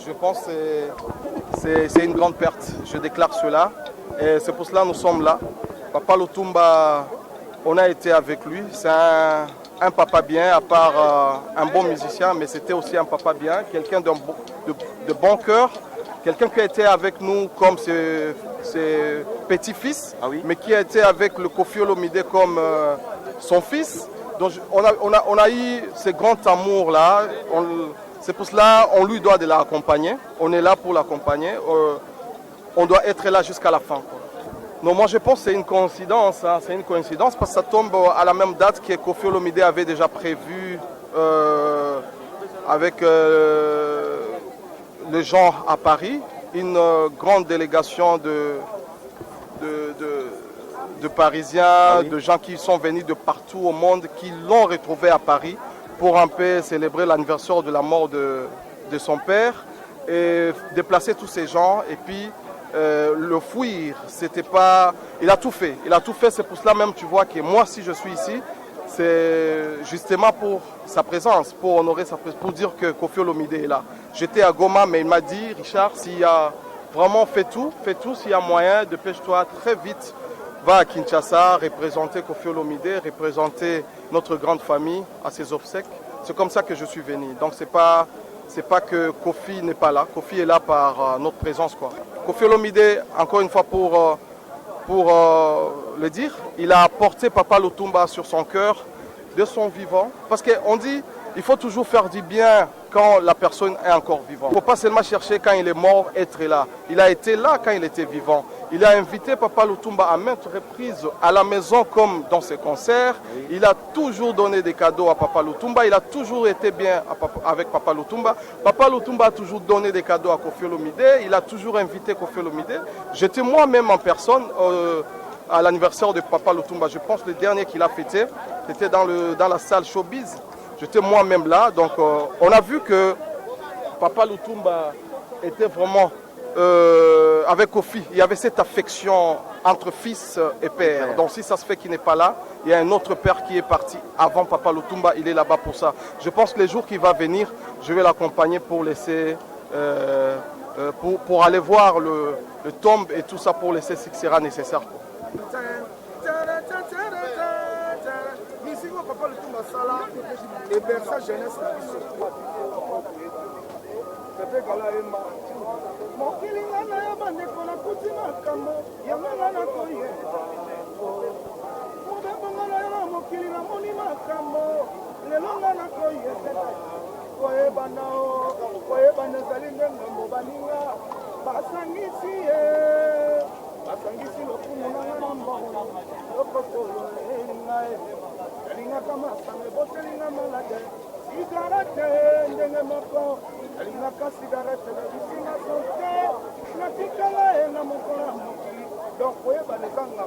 je pense que c'est une grande perte. Je déclare cela. Et c'est pour cela que nous sommes là. Papa Lutumba, on a été avec lui. C'est un papa bien, à part un bon musicien, mais c'était aussi un papa bien, quelqu'un de bon cœur, quelqu'un qui a été avec nous comme ses petits-fils, mais qui a été avec le Koffi Olomide comme son fils. Donc on a eu ce grand amour-là. C'est pour cela qu'on lui doit de l'accompagner. On est là pour l'accompagner. On doit être là jusqu'à la fin, quoi. Non, moi je pense que c'est une coïncidence. Hein. C'est une coïncidence parce que ça tombe à la même date que Koffi Olomide avait déjà prévu avec les gens à Paris, une grande délégation de Parisiens, de gens qui sont venus de partout au monde, qui l'ont retrouvé à Paris pour un peu célébrer l'anniversaire de la mort de son père et déplacer tous ces gens et puis le fuir, c'était pas... Il a tout fait, c'est pour cela même tu vois que moi si je suis ici, c'est justement pour sa présence, pour honorer sa présence, pour dire que Koffi Olomide est là. J'étais à Goma mais il m'a dit, Richard, s'il y a vraiment fais tout, s'il y a moyen, dépêche-toi très vite, va à Kinshasa, représenter Koffi Olomide, représenter notre grande famille à ses obsèques. C'est comme ça que je suis venu. Donc c'est pas que Koffi n'est pas là. Koffi est là par notre présence, quoi. Koffi Olomide, encore une fois pour le dire, il a porté Papa Lutumba sur son cœur de son vivant. Parce qu'on dit, il faut toujours faire du bien quand la personne est encore vivante. Il ne faut pas seulement chercher quand il est mort, être là. Il a été là quand il était vivant. Il a invité Papa Lutumba à maintes reprises à la maison comme dans ses concerts. Il a toujours donné des cadeaux à Papa Lutumba. Il a toujours été bien avec Papa Lutumba. Papa Lutumba a toujours donné des cadeaux à Koffi Olomide. Il a toujours invité Koffi Olomide. J'étais moi-même en personne à l'anniversaire de Papa Lutumba. Je pense que le dernier qu'il a fêté, c'était dans la salle Showbiz. J'étais moi-même là. Donc on a vu que Papa Lutumba était vraiment... avec Koffi, il y avait cette affection entre fils et père. Donc si ça se fait qu'il n'est pas là, il y a un autre père qui est parti avant Papa Lutumba, il est là-bas pour ça. Je pense que les jours qu'il va venir, je vais l'accompagner pour laisser, pour aller voir le tombe et tout ça, pour laisser ce qui sera nécessaire. Mokilinga na ya bandeko na kuti makambo yango nga na koyeba mobebonga na yo na mokili namoni makambo lelo nga na koyeba koyebana o koyebana ezali ndenge mobaninga basangisi ye basangisi lokumu nanga na mbongo lokotolo elinga elingaka masanga ebotelinga malade sigarete ndenge moko elingaka sigarete na bisinga sote natikala ye na mokolo ya mokili donc koyebana ezanga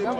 Não,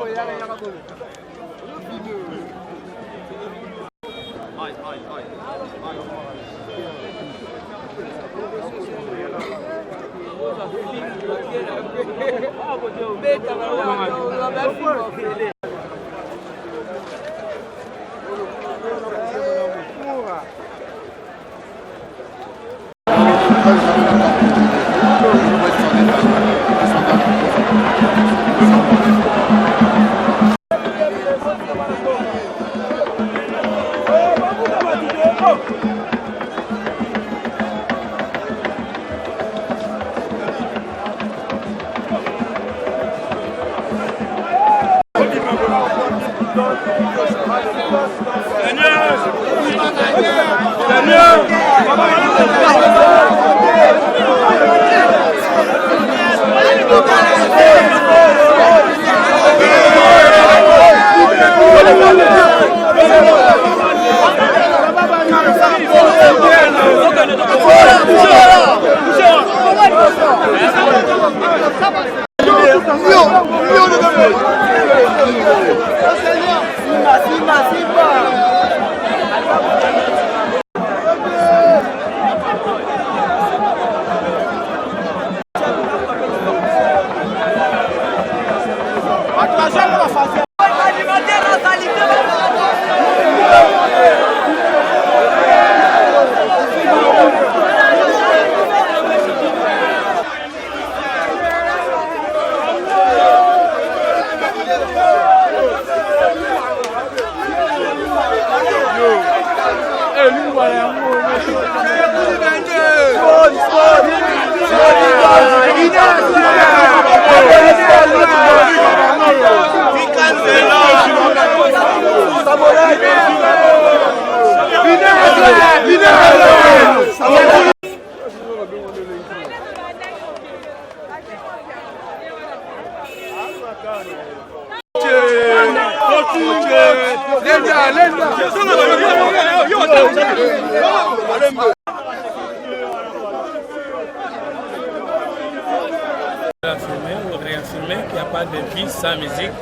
Réaffirmer qu'il n'y a pas de vie sans musique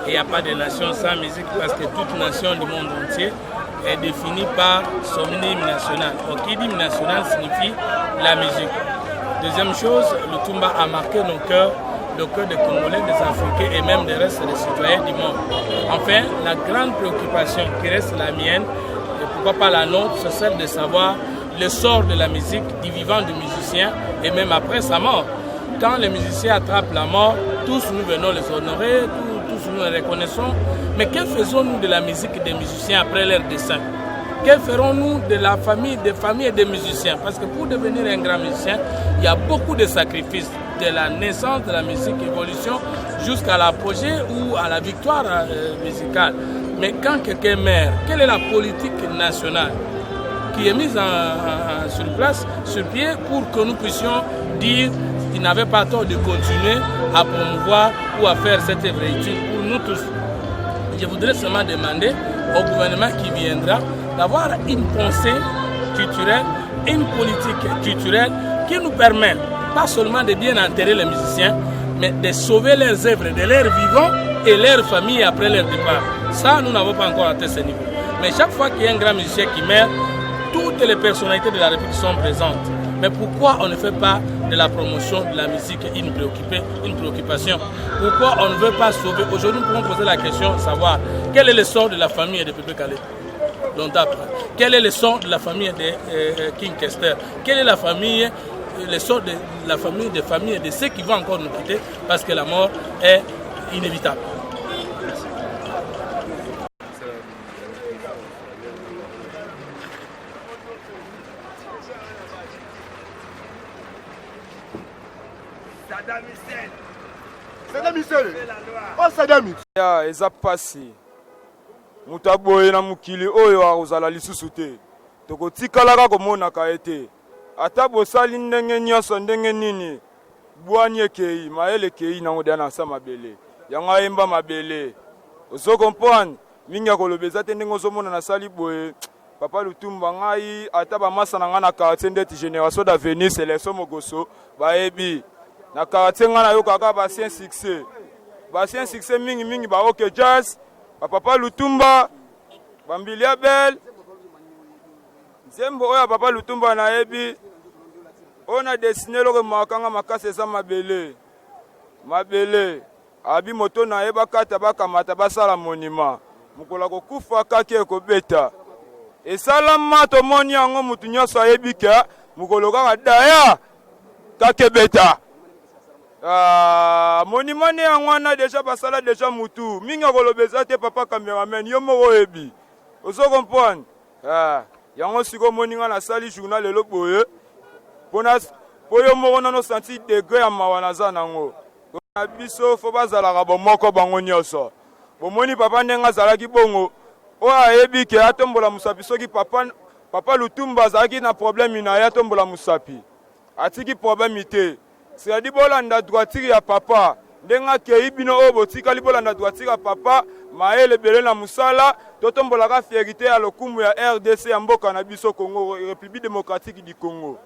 et il n'y a pas de nation sans musique parce que toute nation du monde entier est définie par son hymne national. Donc, qui dit hymne national signifie la musique. Deuxième chose, le Tumba a marqué nos cœurs, le cœur des Congolais, des Africains et même des restes des citoyens du monde. Enfin, la grande préoccupation qui reste la mienne, et pourquoi pas la nôtre, c'est celle de savoir le sort de la musique, du vivant du musicien et même après sa mort. Quand les musiciens attrapent la mort, tous nous venons les honorer, tous nous les reconnaissons. Mais que faisons-nous de la musique des musiciens après leur décès? Que ferons-nous de la famille, des familles et des musiciens? Parce que pour devenir un grand musicien, il y a beaucoup de sacrifices, de la naissance de la musique, évolution, jusqu'à l'apogée ou à la victoire musicale. Mais quand quelqu'un meurt, quelle est la politique nationale qui est mise sur place, sur pied, pour que nous puissions dire qu'il n'avait pas tort de continuer à promouvoir ou à faire cette œuvre utile pour nous tous? Je voudrais seulement demander au gouvernement qui viendra d'avoir une pensée culturelle, une politique culturelle qui nous permet pas seulement de bien enterrer les musiciens, mais de sauver leurs œuvres de leurs vivants et leurs familles après leur départ. Ça, nous n'avons pas encore atteint ce niveau. Mais chaque fois qu'il y a un grand musicien qui meurt, toutes les personnalités de la République sont présentes. Mais pourquoi on ne fait pas de la promotion de la musique une préoccupation? Pourquoi on ne veut pas sauver? Aujourd'hui, nous pouvons poser la question de savoir quel est le sort de la famille de Pépé Kalé, quel est le sort de la famille de King Kester, quel est la famille, le sort de la famille, des familles et de ceux qui vont encore nous quitter parce que la mort est inévitable. eza pasi moto aboye na mokili oyo akozala lisusu te tokotikalaka komonaka ye te ata bosali ndenge nyonso ndenge nini bwani ekei mayele ekei nango deya na sa mabele yango ayemba mabele ozokomprendre mingi ya koloba eza te ndenge ozomona nasali boye Papa Lutumba ngai ata bamasa na nga na quartier ndeti génération d'avenir sélection mogoso bayebi na quartier nga na yo kaka basien succès mingi ba OK jazz Papa Lutumba Bambilia Bel Zembo oya Papa Lutumba na yebi On a dessiné le remarquant makasi eza mabele. Mabele. Abi moto na eba kata bakamata basala monument. Mukola kokufa kaki ekobeta. Esalama tomoni yango mutu nyonso ayebika mukolo kaka daya kaki beta. Monument ne yango wana déjà basala déjà mutu. Mingi kolobeza te papa cameraman yo moko oyebi. Ozo comprendre? Yango siko moninga na sali journal lelo boye. Pona poyo moko nano senti degré ya mawana za nango. Na biso fo bazalaka bomoko bango nyonso. Bomoni papa ndenga zalaki bongo. O ayebi ke atombola musapi soki papa Lutumba azalaki na problème na ya tombola musapi. Atiki problème ite. C'est-à-dire bolanda droitire ya papa. Ndenga ke ibino o botikali bolanda droitire ya papa, maele belé na musala, totombola ka fierté ya lokumu ya RDC ya mboka na biso Congo, République démocratique du Congo.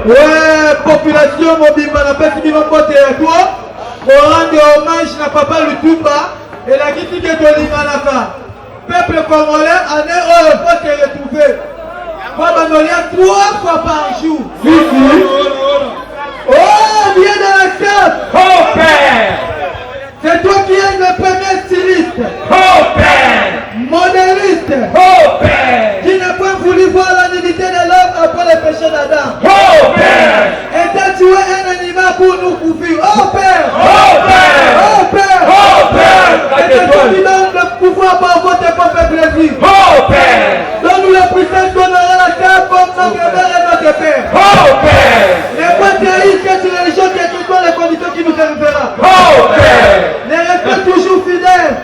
Ouais, population mobimba na pesi bino mbote ya toi. Pour rendre hommage na Papa Lutumba et la critique de Limanaka. Peuple congolais en est heureux de se retrouver. Pour Banolia 3 fois par jour. Oh, viens de la carte. Oh Père. C'est toi qui es le premier styliste. Oh Père. Modéliste. Oh Père. Qui n'a pas voulu voir la nudité de l'homme après le péché d'Adam. Oh Père. Et t'as tué un animal pour nous couvrir. Oh Père. Oh Père. Oh Père. Oh Père. Et t'as qui donne le pouvoir par votre propre plaisir. Oh Père. Donne-nous la puissance d'honorer la terre comme notre mère et notre père. Oh Père. Ne pas trahir cette religion qui est toutes les conditions qui nous servira. Oh Père. Les restons toujours fidèles.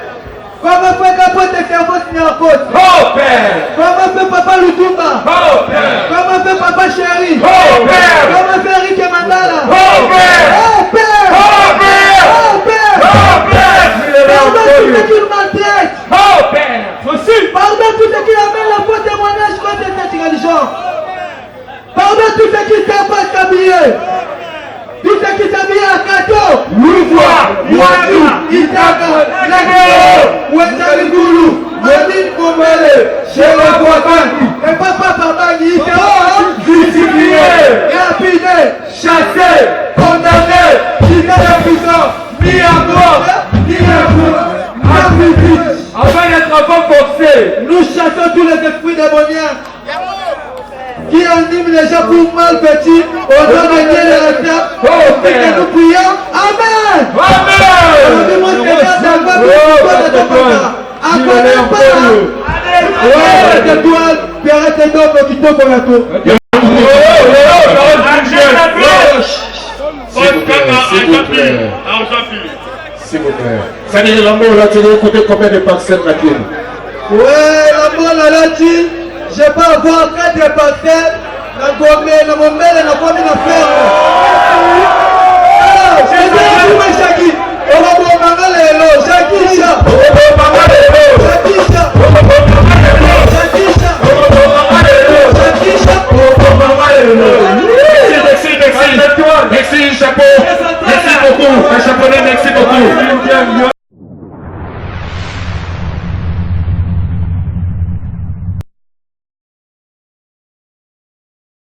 Comment fait Capote et Capote Niakot? Oh Père. Comment fait Papa Lutumba? Oh Père. Comment fait Papa Chéri? Oh Père. Comment fait Eric Mandala? Oh Père. Oh Père. Oh Père. Oh Père. Oh Père. Pardon tout ce qui nous maltraite. Oh Père. Pardon tout ce qui amène le faux témoignage contre cette religion. Pardon tout ce qui s'appelle s'habiller. Tout ce qui s'habille à Kato. Louvois. Mouadou. Itaka. Lagao. Ouetalikoulou. Madine Koumele. Chez le Boaban. Et Papa Babani. Itao. Discipliné. Rapide. Chassé. Condamné. Quitté la prison. Mis à mort. Mis à mort. Afrique. Afin d'être enfant forcé. Nous chassons tous les esprits démoniaques qui animent les gens pour mal petits au nom de Dieu de la terre. Et que nous prions. Amen. S'il vous plaît. Ça dit l'amour là, tu veux écouter combien de parcelles Makin? Ouais, l'amour là, dit, je peux avoir 4 parcelles dans mon mère, dans mon affaire. Ah, c'est ça, Jackie. On va vous demander les lots. Jackie,